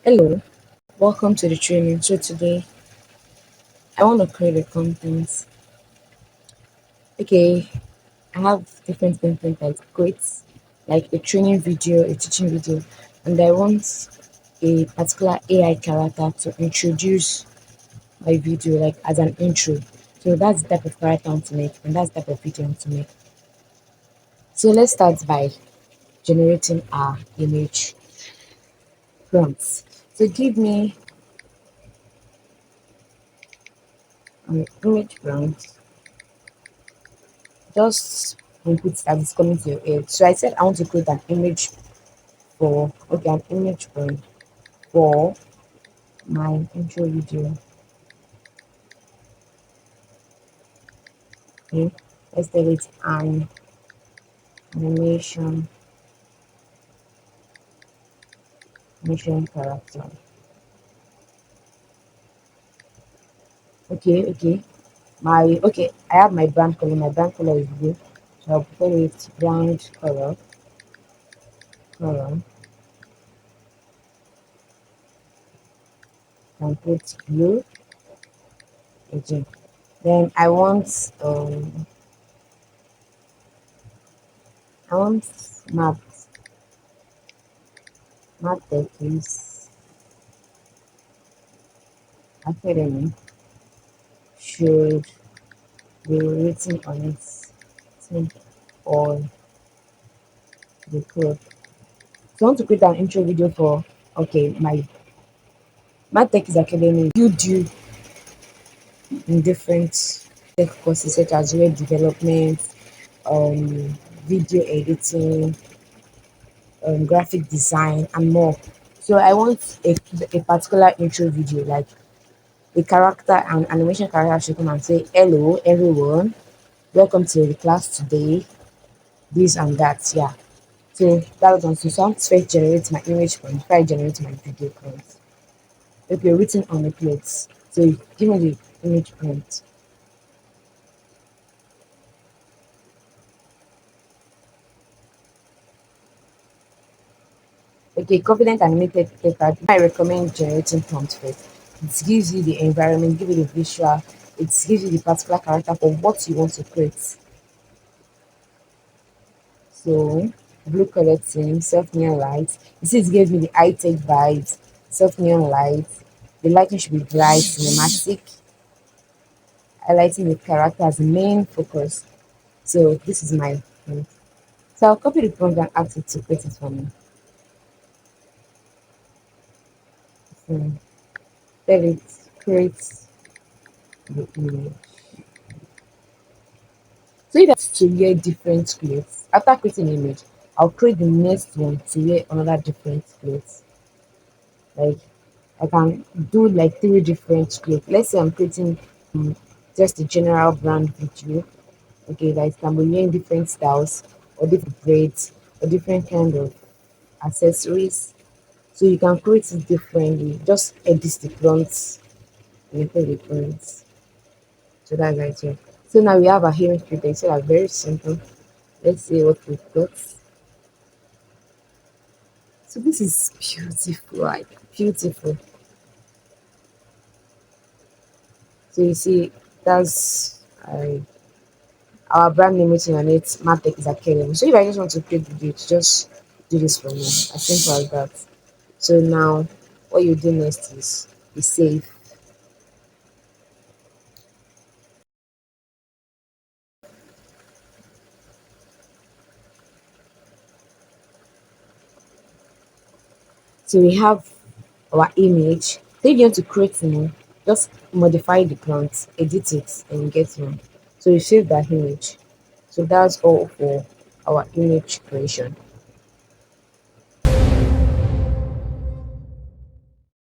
Hello, welcome to the training. So today I want to create a content. Okay, I have different content like quotes, like a training video, a teaching video, and I want a particular AI character to introduce my video like as an intro. So that's the type of character I want to make, and that's the type of video I want to make. So let's start by generating our image prompts. So give me an image prompt. Just input that is coming to your head. So I said I want to create an image for an image for my intro video. Okay, let's tell it an animation animation character. Okay. I have my brand color. My brand color is blue. So I'll call it brand color and put blue again. Then I want MattTechies Academy should be written on its tin on the code. So I want to create an intro video for my MathTech Academy build you in different tech courses such as web development, um, video editing, graphic design, and more. So I want a particular intro video, like a character and animation character should come and say, "Hello, everyone. Welcome to the class today. This and that." Yeah. So that was on. So I want to first generate my image prompt before I generate my video prompt. Okay, written on the plates. So give me the image prompt. Okay, confident animated paper. I recommend generating prompt first. It gives you the environment, give you the visual, it gives you the particular character for what you want to create. So blue color theme, self neon light. You see it gave me the high tech vibes, self neon light. The lighting should be bright, cinematic, highlighting the character as the main focus. So this is my prompt. So I'll copy the prompt and ask it to create it for me. So tell it create the image. So if that's to wear different clothes, after creating an image, I'll create the next one to wear another different clothes. Like I can do like three different clothes. Let's say I'm creating just a general brand video. Okay, that it can be wearing different styles or different braids or different kind of accessories. So you can create it differently. Just edit the prompts and put the prompts. So that's right here. So now we have our hearing filter. So that's very simple. Let's see what we've got. So this is beautiful, like beautiful. So you see, that's our brand name written on it. MathTech is Academy. So if I just want to create video, just do this for me. As simple as that. So now, what you do next is save. So we have our image. Then you want to create one, just modify the prompt, edit it, and you get one. So you save that image. So that's all for our image creation.